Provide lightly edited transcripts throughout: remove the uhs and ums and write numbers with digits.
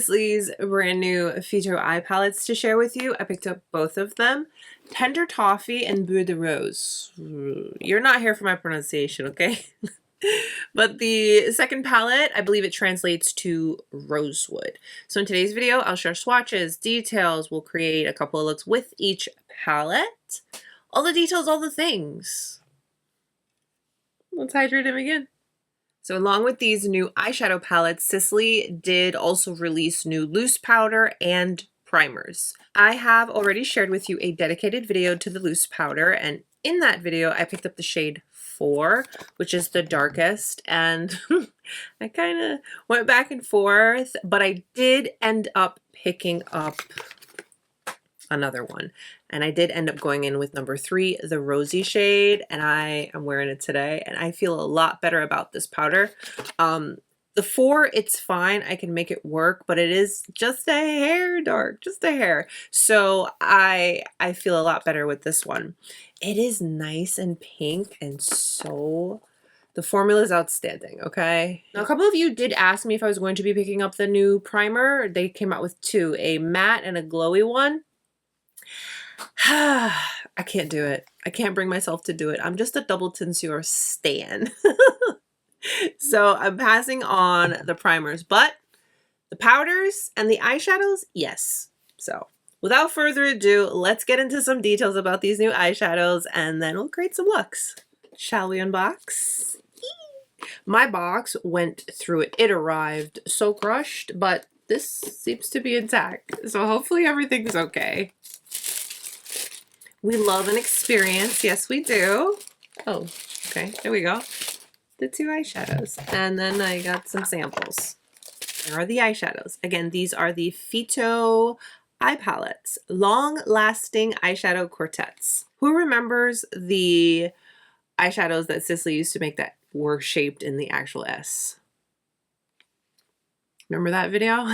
Sisley's brand new Phyto-Eye Palettes to share with you. I picked up both of them. Tender Toffee and Bois de Rose. You're not here for my pronunciation, okay? But the second palette, I believe it translates to rosewood. So in today's video, I'll share swatches, details. We'll create a couple of looks with each palette. All the details, all the things. Let's hydrate him again. So along with these new eyeshadow palettes, Sisley did also release new loose powder and primers. I have already shared with you a dedicated video to the loose powder, and in that video I picked up the shade 4, which is the darkest, and I kind of went back and forth, but I did end up picking up another one. And I did end up going in with number 3, the Rosy shade, and I am wearing it today, and I feel a lot better about this powder. The 4, it's fine. I can make it work, but it is just a hair dark, just a hair. So I feel a lot better with this one. It is nice and pink, and so the formula is outstanding, okay? Now, a couple of you did ask me if I was going to be picking up the new primer. They came out with 2, a matte and a glowy one. I can't do it. I can't bring myself to do it. I'm just a double Tenseur stan. So I'm passing on the primers, but the powders and the eyeshadows, yes. So without further ado, let's get into some details about these new eyeshadows and then we'll create some looks. Shall we unbox? My box went through it. It arrived so crushed, but this seems to be intact. So hopefully everything's okay. We love an experience. Yes, we do. Oh, okay. There we go. The 2 eyeshadows. And then I got some samples. There are the eyeshadows. Again, these are the Phyto-Eye Palettes. Long-lasting eyeshadow quartets. Who remembers the eyeshadows that Sisley used to make that were shaped in the actual S? Remember that video?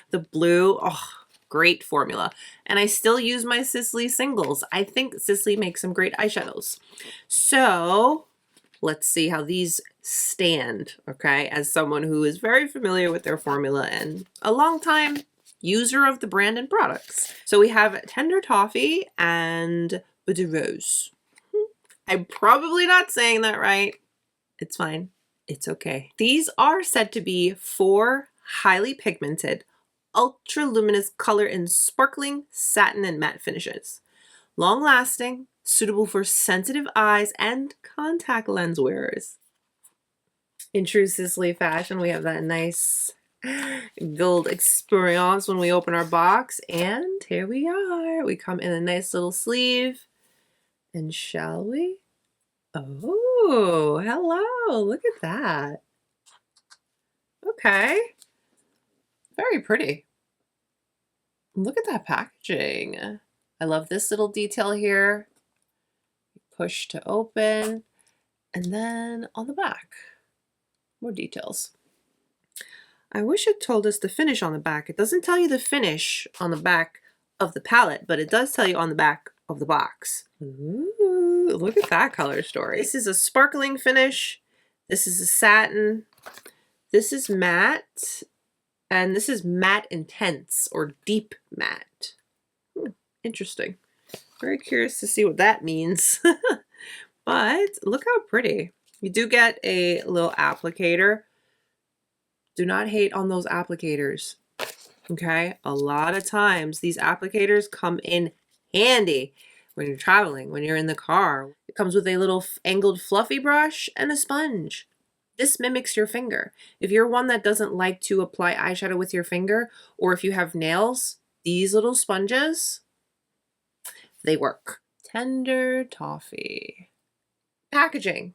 The blue. Oh. Great formula. And I still use my Sisley singles. I think Sisley makes some great eyeshadows. So let's see how these stand, okay, as someone who is very familiar with their formula and a long time user of the brand and products. So we have Tender Toffee and Bois de Rose. I'm probably not saying that right. It's fine. It's okay. These are said to be 4 highly pigmented ultra luminous color in sparkling satin and matte finishes. Long lasting, suitable for sensitive eyes and contact lens wearers. In true Sisley fashion, we have that nice gold experience when we open our box, and here we are. We come in a nice little sleeve, and shall we? Oh, hello, look at that. Okay, very pretty. Look at that packaging. I love this little detail here. Push to open. And then on the back, more details. I wish it told us the finish on the back. It doesn't tell you the finish on the back of the palette, but it does tell you on the back of the box. Ooh, look at that color story. This is a sparkling finish. This is a satin. This is matte. And this is matte intense or deep matte. Interesting. Very curious to see what that means. But look how pretty. You do get a little applicator. Do not hate on those applicators. Okay? A lot of times these applicators come in handy when you're traveling, when you're in the car. It comes with a little angled fluffy brush and a sponge. This mimics your finger. If you're one that doesn't like to apply eyeshadow with your finger, or if you have nails, these little sponges, they work. Tender Toffee. Packaging.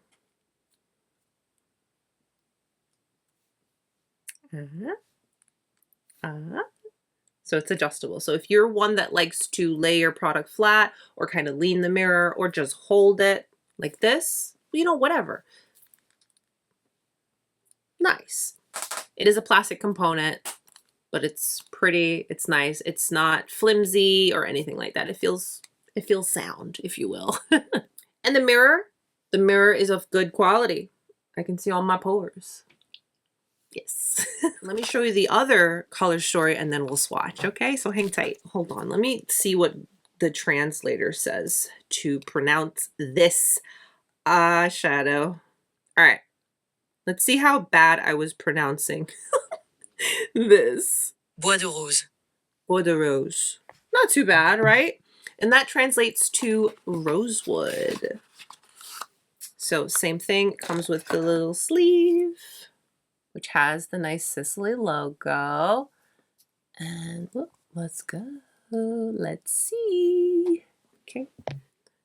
So it's adjustable. So if you're one that likes to lay your product flat or kind of lean the mirror or just hold it like this, you know, whatever. Nice. It is a plastic component, but it's pretty, it's nice. It's not flimsy or anything like that. It feels sound, if you will. And the mirror is of good quality. I can see all my pores. Yes. Let me show you the other color story and then we'll swatch, okay? So hang tight. Hold on. Let me see what the translator says to pronounce this eyeshadow. All right. Let's see how bad I was pronouncing this. Bois de Rose. Bois de Rose. Not too bad, right? And that translates to rosewood. So same thing, comes with the little sleeve, which has the nice Sisley logo. And whoop, let's go. Let's see. Okay.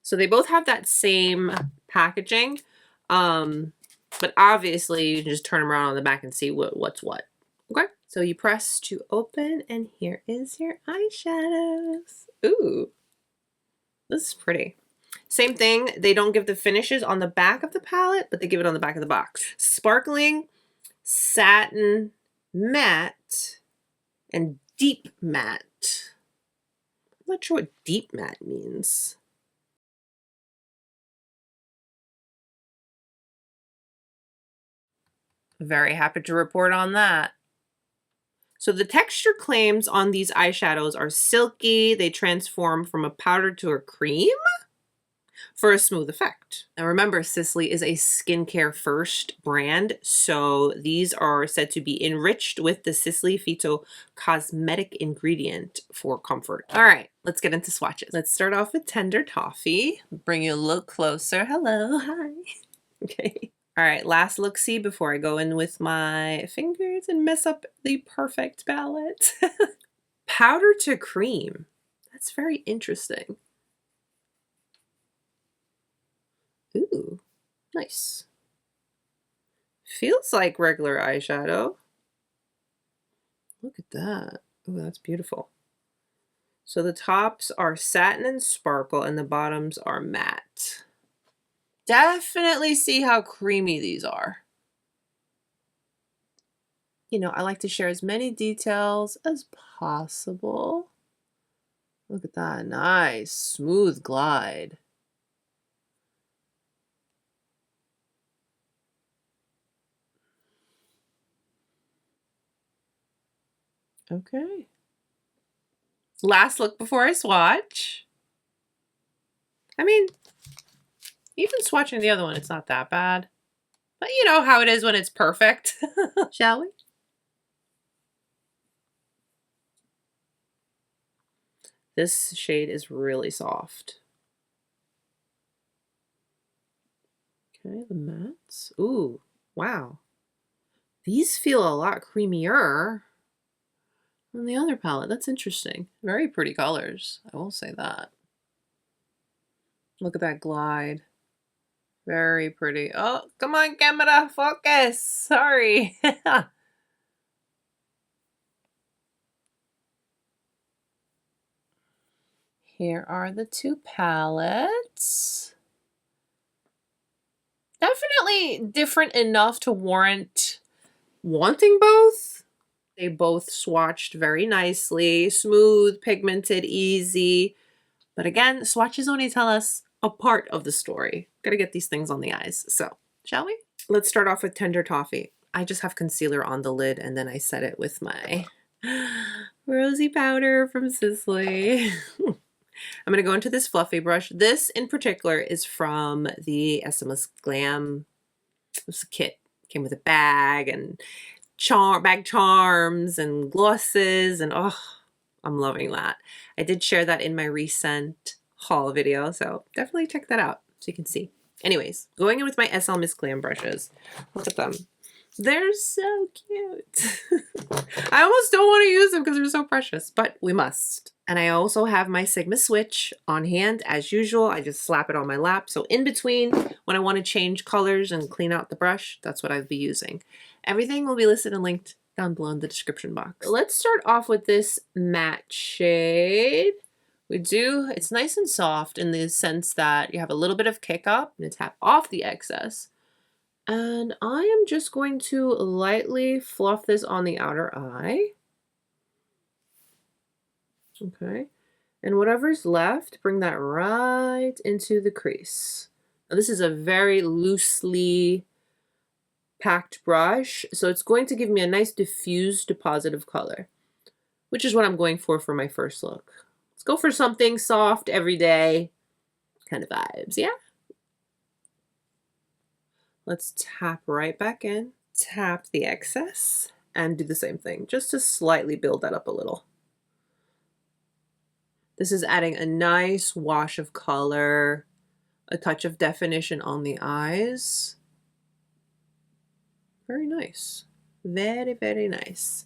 So they both have that same packaging. But obviously you can just turn them around on the back and see what's what. Okay. So you press to open and here is your eyeshadows. Ooh. This is pretty. Same thing, they don't give the finishes on the back of the palette, but they give it on the back of the box. Sparkling, satin, matte, and deep matte. I'm not sure what deep matte means. Very happy to report on that. So the texture claims on these eyeshadows are silky. They transform from a powder to a cream for a smooth effect. Now remember, Sisley is a skincare first brand, so these are said to be enriched with the Sisley Phyto cosmetic ingredient for comfort. All right, let's get into swatches. Let's start off with Tender Toffee. Bring you a little closer. Hello, hi. Okay. All right, last look-see before I go in with my fingers and mess up the perfect palette. Powder to cream. That's very interesting. Ooh, nice. Feels like regular eyeshadow. Look at that. Ooh, that's beautiful. So the tops are satin and sparkle and the bottoms are matte. Definitely see how creamy these are. You know, I like to share as many details as possible. Look at that, nice, smooth glide. Okay. Last look before I swatch. I mean, even swatching the other one, it's not that bad. But you know how it is when it's perfect. Shall we? This shade is really soft. Okay, the mattes. Ooh, wow. These feel a lot creamier than the other palette. That's interesting. Very pretty colors, I will say that. Look at that glide. Very pretty. Oh, come on, camera, focus. Sorry. Here are the two palettes. Definitely different enough to warrant wanting both. They both swatched very nicely, smooth, pigmented, easy. But again, swatches only tell us a part of the story. Gotta get these things on the eyes. So, shall we? Let's start off with Tender Toffee. I just have concealer on the lid and then I set it with my Rosy powder from Sisley. I'm going to go into this fluffy brush. This in particular is from the SMS Glam. It was a kit. Came with a bag and bag charms and glosses and oh, I'm loving that. I did share that in my recent haul video, so definitely check that out so you can see. Anyways, going in with my SL Miss Glam brushes. Look at them. They're so cute. I almost don't want to use them because they're so precious, but we must. And I also have my Sigma switch on hand as usual. I just slap it on my lap. So in between, when I want to change colors and clean out the brush, that's what I'd be using. Everything will be listed and linked down below in the description box. Let's start off with this matte shade. It's nice and soft in the sense that you have a little bit of kick up and tap off the excess. And I am just going to lightly fluff this on the outer eye. Okay. And whatever's left, bring that right into the crease. Now, this is a very loosely packed brush, so it's going to give me a nice diffused positive color, which is what I'm going for my first look. Let's go for something soft, everyday kind of vibes, yeah? Let's tap right back in, tap the excess, and do the same thing, just to slightly build that up a little. This is adding a nice wash of color, a touch of definition on the eyes. Very nice. Very, very nice.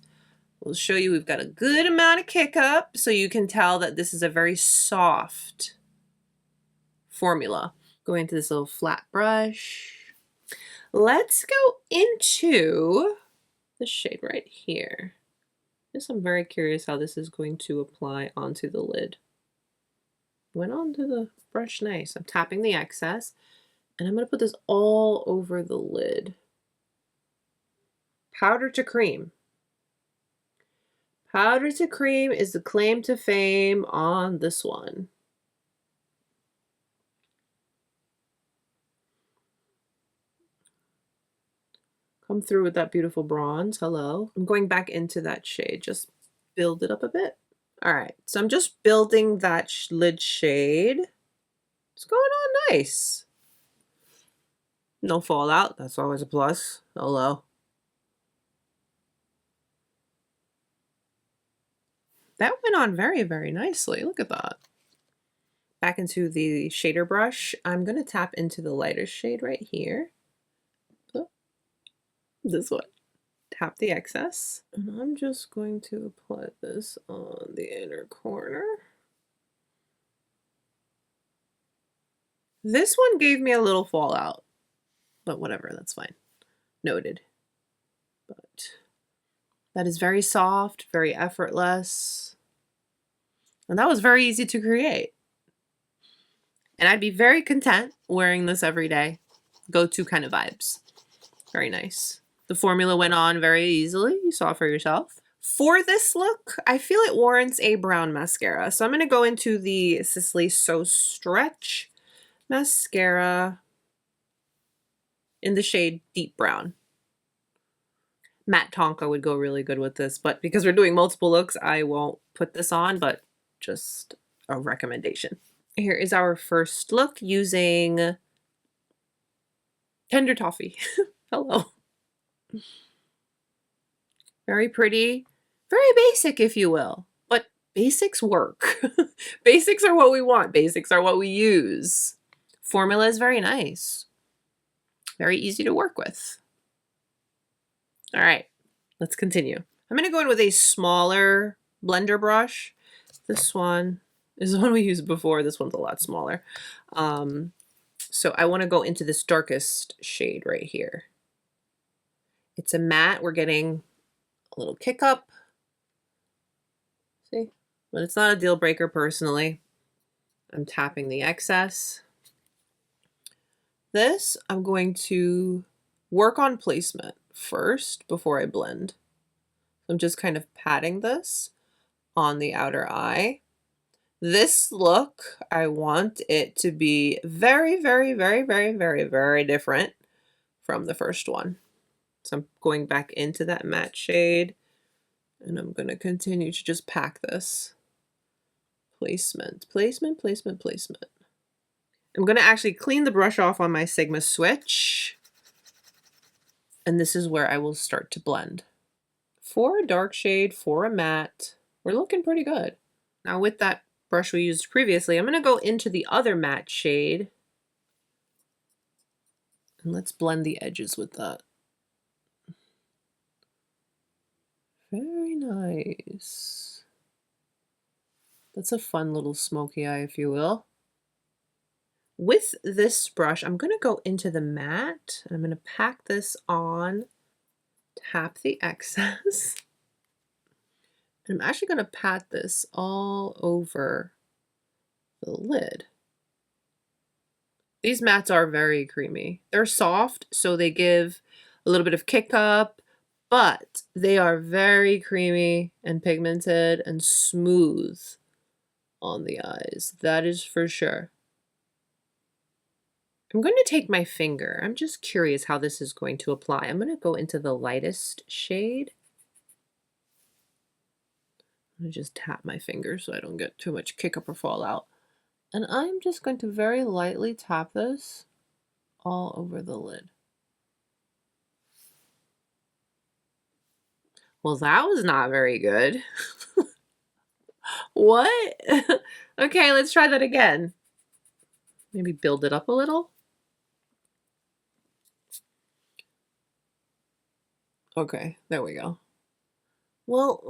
We'll show you we've got a good amount of kick up, so you can tell that this is a very soft formula. Going into this little flat brush. Let's go into the shade right here. Just I'm very curious how this is going to apply onto the lid. Went onto the brush nice. I'm tapping the excess, and I'm going to put this all over the lid. Powder to cream. Powder to cream is the claim to fame on this one. Come through with that beautiful bronze. Hello. I'm going back into that shade. Just build it up a bit. All right. So I'm just building that lid shade. It's going on nice. No fallout. That's always a plus. Hello. That went on very, very nicely. Look at that. Back into the shader brush. I'm going to tap into the lighter shade right here. This one. Tap the excess. And I'm just going to apply this on the inner corner. This one gave me a little fallout, but whatever, that's fine. Noted. But that is very soft, very effortless. And that was very easy to create. And I'd be very content wearing this every day. Go-to kind of vibes. Very nice. The formula went on very easily. You saw for yourself. For this look, I feel it warrants a brown mascara. So I'm going to go into the Sisley So Stretch mascara in the shade Deep Brown. Matte Tonka would go really good with this, but because we're doing multiple looks, I won't put this on, but just a recommendation. Here is our first look using Tender Toffee. Hello. Very pretty, very basic, if you will, but basics work. Basics are what we want. Basics are what we use. Formula is very nice. Very easy to work with. All right, let's continue. I'm going to go in with a smaller blender brush. This one is the one we used before. This one's a lot smaller. So I want to go into this darkest shade right here. It's a matte. We're getting a little kick up. See? But it's not a deal breaker personally. I'm tapping the excess. This, I'm going to work on placement first before I blend. I'm just kind of patting this on the outer eye. This look, I want it to be very, very, very, very, very, very different from the first one. So I'm going back into that matte shade, and I'm going to continue to just pack this. Placement, placement, placement, placement. I'm going to actually clean the brush off on my Sigma switch, and this is where I will start to blend. For a dark shade, for a matte, we're looking pretty good. Now with that brush we used previously, I'm going to go into the other matte shade, and let's blend the edges with that. Very nice. That's a fun little smoky eye, if you will. With this brush, I'm going to go into the matte, and I'm going to pack this on, tap the excess. And I'm actually going to pat this all over the lid. These mattes are very creamy. They're soft, so they give a little bit of kick up, but they are very creamy and pigmented and smooth on the eyes. That is for sure. I'm going to take my finger. I'm just curious how this is going to apply. I'm going to go into the lightest shade. I'm going to just tap my finger so I don't get too much kick up or fall out. And I'm just going to very lightly tap this all over the lid. Well, that was not very good. What? Okay, let's try that again. Maybe build it up a little. Okay, there we go. Well,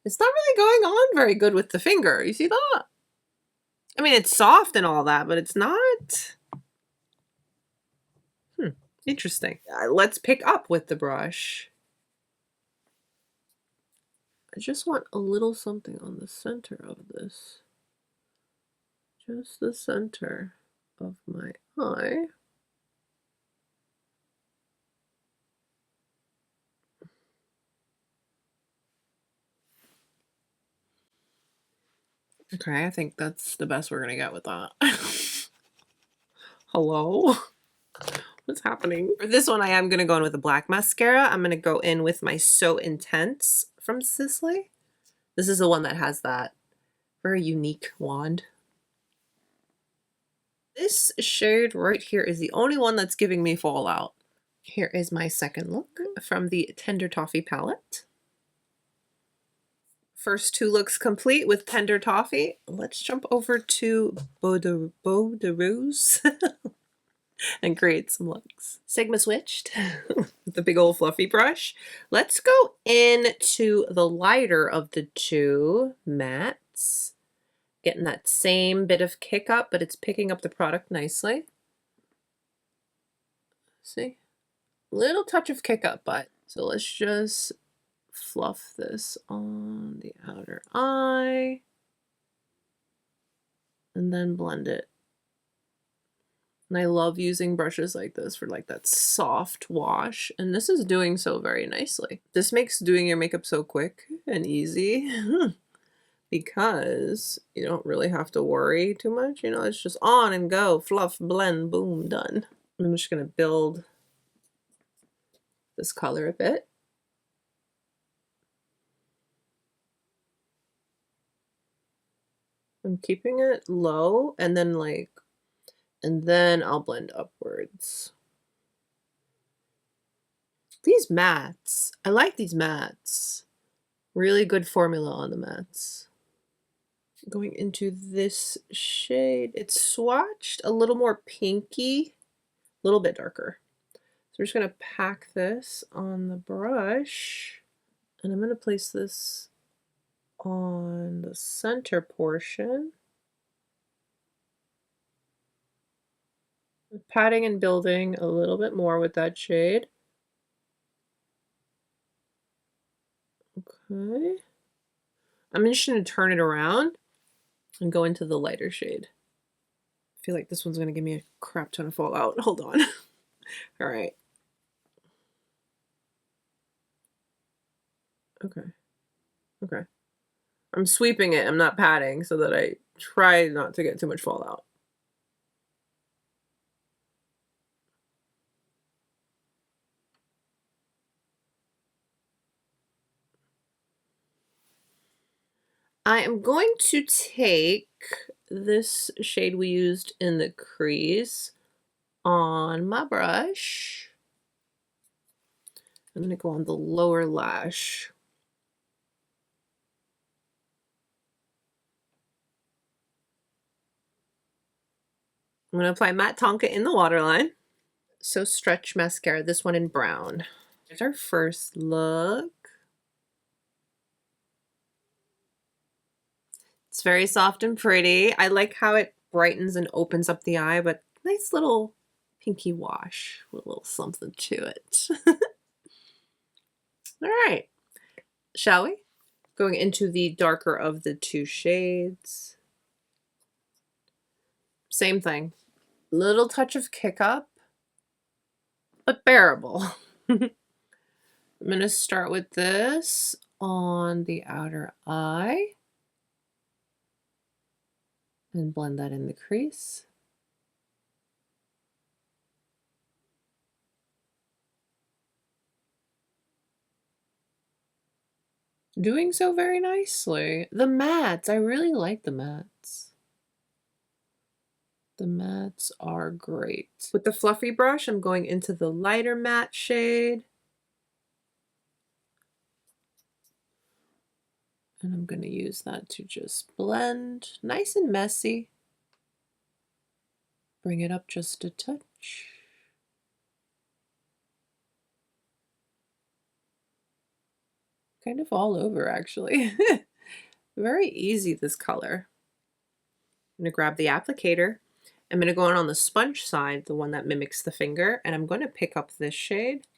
it's not really going on very good with the finger. You see that? I mean, it's soft and all that, but it's not. Interesting. Let's pick up with the brush. I just want a little something on the center of this. Just the center of my eye. Okay, I think that's the best we're gonna get with that. Hello? What's happening? For this one, I am gonna go in with a black mascara. I'm gonna go in with my So Intense from Sisley. This is the one that has that very unique wand. This shade right here is the only one that's giving me fallout. Here is my second look from the Tender Toffee palette. First two looks complete with Tender Toffee. Let's jump over to Bois de Rose and create some looks. Sigma switched with the big old fluffy brush. Let's go into the lighter of the two mattes. Getting that same bit of kick up, but it's picking up the product nicely. See? Little touch of kick up, but so let's just fluff this on the outer eye and then blend it. And I love using brushes like this for like that soft wash, and this is doing so very nicely. This makes doing your makeup so quick and easy because you don't really have to worry too much, you know, it's just on and go, fluff, blend, boom, done. I'm just gonna build this color a bit. I'm keeping it low and then I'll blend upwards. These mattes, I like these mattes. Really good formula on the mattes. Going into this shade, it's swatched a little more pinky, a little bit darker. So we're just gonna pack this on the brush and I'm gonna place this on the center portion. Patting and building a little bit more with that shade. Okay. I'm just going to turn it around and go into the lighter shade. I feel like this one's going to give me a crap ton of fallout. Hold on. All right. Okay. Okay. I'm sweeping it. I'm not patting so that I try not to get too much fallout. I am going to take this shade we used in the crease on my brush. I'm going to go on the lower lash. I'm going to apply Matte Tonka in the waterline. So Stretch mascara, this one in brown. Here's our first look. It's very soft and pretty. I like how it brightens and opens up the eye, but nice little pinky wash with a little something to it. All right, shall we? Going into the darker of the two shades. Same thing. Little touch of kick up, but bearable. I'm going to start with this on the outer eye. And blend that in the crease. Doing so very nicely. The mattes, I really like the mattes. The mattes are great. With the fluffy brush, I'm going into the lighter matte shade. And I'm going to use that to just blend nice and messy. Bring it up just a touch. Kind of all over, actually. Very easy, this color. I'm going to grab the applicator. I'm going to go in on the sponge side, the one that mimics the finger, and I'm going to pick up this shade.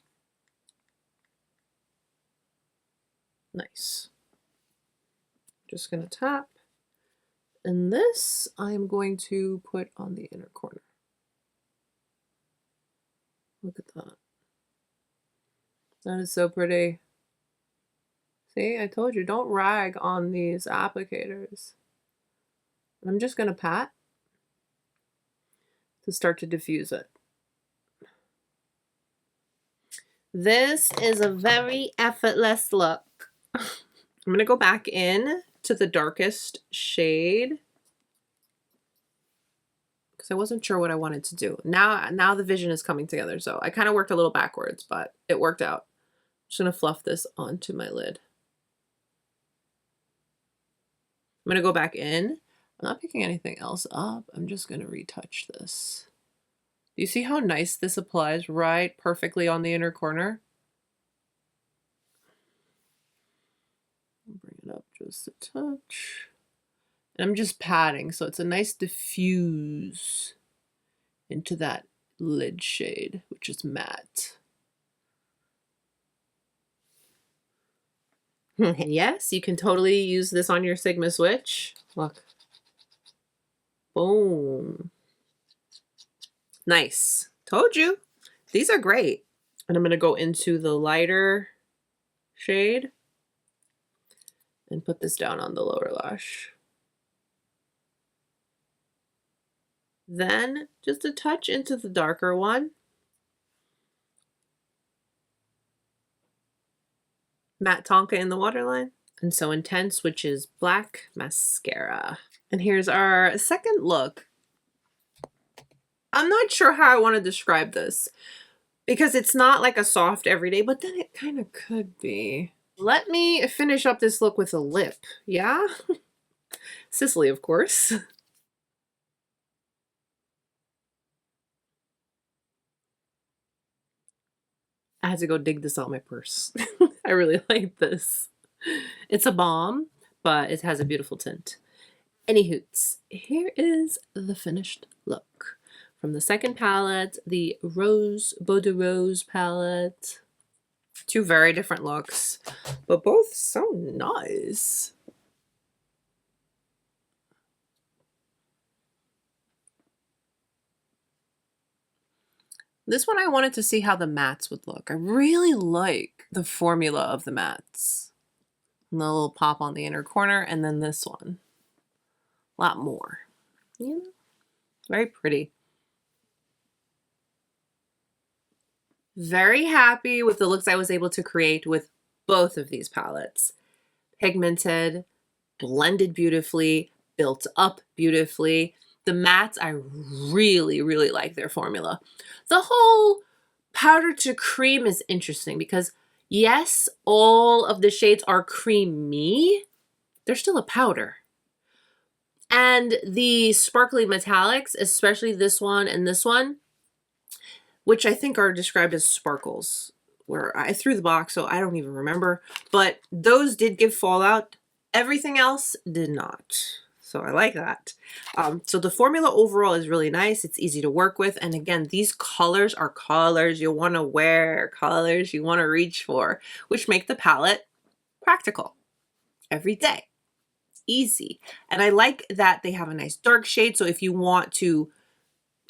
Nice. Just going to tap. And this I'm going to put on the inner corner. Look at that. That is so pretty. See, I told you, don't rag on these applicators. I'm just going to pat to start to diffuse it. This is a very effortless look. I'm going to go back in to the darkest shade because I wasn't sure what I wanted to do. Now the vision is coming together, so I kind of worked a little backwards, but it worked out. I'm just going to fluff this onto my lid. I'm going to go back in. I'm not picking anything else up. I'm just going to retouch this. Do you see how nice this applies right perfectly on the inner corner? Bring it up just a touch. And I'm just patting, so it's a nice diffuse into that lid shade, which is matte. Yes, you can totally use this on your Sigma switch. Look. Boom. Nice. Told you. These are great. And I'm going to go into the lighter shade and put this down on the lower lash. Then just a touch into the darker one. Matte Tonka in the waterline. And So Intense, which is black mascara. And here's our second look. I'm not sure how I want to describe this because it's not like a soft everyday, but then it kind of could be. Let me finish up this look with a lip. Yeah? Sisley, of course. I had to go dig this out of my purse. I really like this. It's a balm, but it has a beautiful tint. Any hoots, here is the finished look. From the second palette, the Bois de Rose palette. Two very different looks, but both so nice. This one I wanted to see how the mattes would look. I really like the formula of the mattes. And the little pop on the inner corner, and then this one. A lot more. You know, very pretty. Very happy with the looks I was able to create with both of these palettes. Pigmented, blended beautifully, built up beautifully. The mattes, I really, really like their formula. The whole powder to cream is interesting because yes, all of the shades are creamy. They're still a powder. And the sparkly metallics, especially this one and this one, which I think are described as sparkles, where I threw the box, so I don't even remember. But those did give fallout. Everything else did not. So I like that. So the formula overall is really nice. It's easy to work with. And again, these colors are colors you want to wear, colors you want to reach for, which make the palette practical every day. Easy. And I like that they have a nice dark shade. So if you want to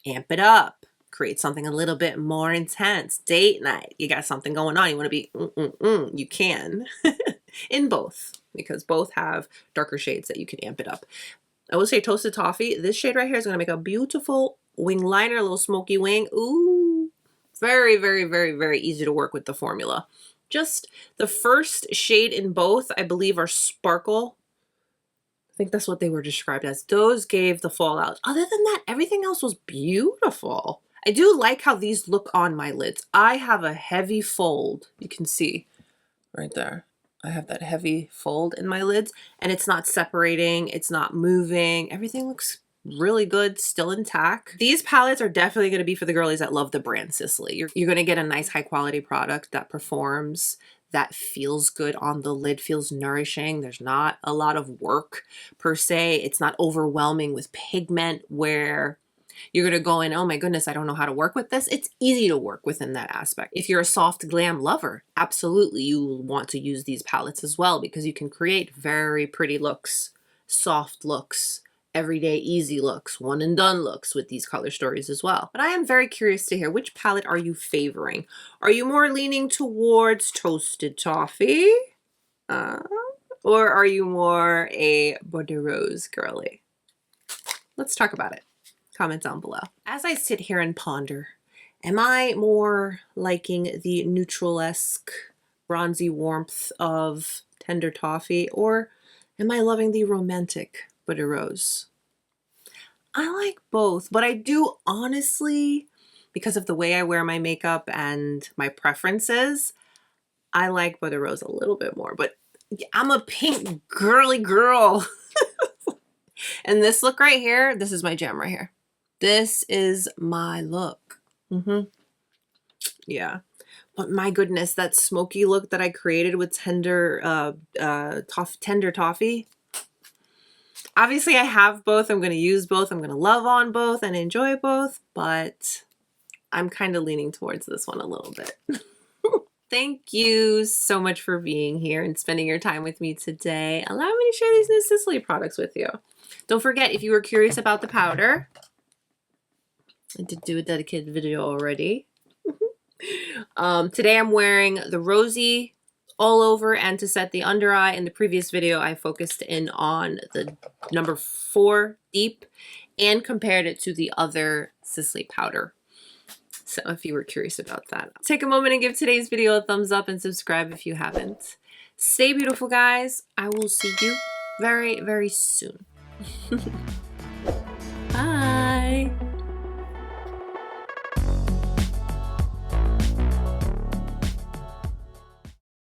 amp it up, create something a little bit more intense, date night, you got something going on, you want to be you can in both, because both have darker shades that you can amp it up. I would say Toasted Toffee. This shade right here is going to make a beautiful wing liner, a little smoky wing. Ooh, very, very, very, very easy to work with the formula. Just the first shade in both, I believe, are Sparkle. I think that's what they were described as. Those gave the fallout. Other than that, everything else was beautiful. I do like how these look on my lids. I have a heavy fold. You can see right there. I have that heavy fold in my lids, and it's not separating. It's not moving. Everything looks really good, still intact. These palettes are definitely going to be for the girlies that love the brand Sisley. You're going to get a nice high quality product that performs, that feels good on the lid, feels nourishing. There's not a lot of work per se. It's not overwhelming with pigment where you're going to go in, oh my goodness, I don't know how to work with this. It's easy to work within that aspect. If you're a soft glam lover, absolutely you will want to use these palettes as well, because you can create very pretty looks, soft looks, everyday easy looks, one and done looks with these color stories as well. But I am very curious to hear, which palette are you favoring? Are you more leaning towards Toasted Toffee? Or are you more a Bois de Rose girly? Let's talk about it. Comment down below. As I sit here and ponder, am I more liking the neutral-esque bronzy warmth of Tender Toffee, or am I loving the romantic Bois de Rose? I like both, but I do honestly, because of the way I wear my makeup and my preferences, I like Bois de Rose a little bit more, but I'm a pink girly girl. And this look right here, this is my gem right here. This is my look. Yeah. But my goodness, that smoky look that I created with Tender Toffee. Obviously, I have both. I'm going to use both. I'm going to love on both and enjoy both. But I'm kind of leaning towards this one a little bit. Thank you so much for being here and spending your time with me today. Allow me to share these new Sisley products with you. Don't forget, if you were curious about the powder, I did do a dedicated video already. Today I'm wearing the Rosy all over and to set the under eye. In the previous video, I focused in on the number 4 deep and compared it to the other Sisley powder. So if you were curious about that, take a moment and give today's video a thumbs up and subscribe if you haven't. Stay beautiful, guys. I will see you very, very soon.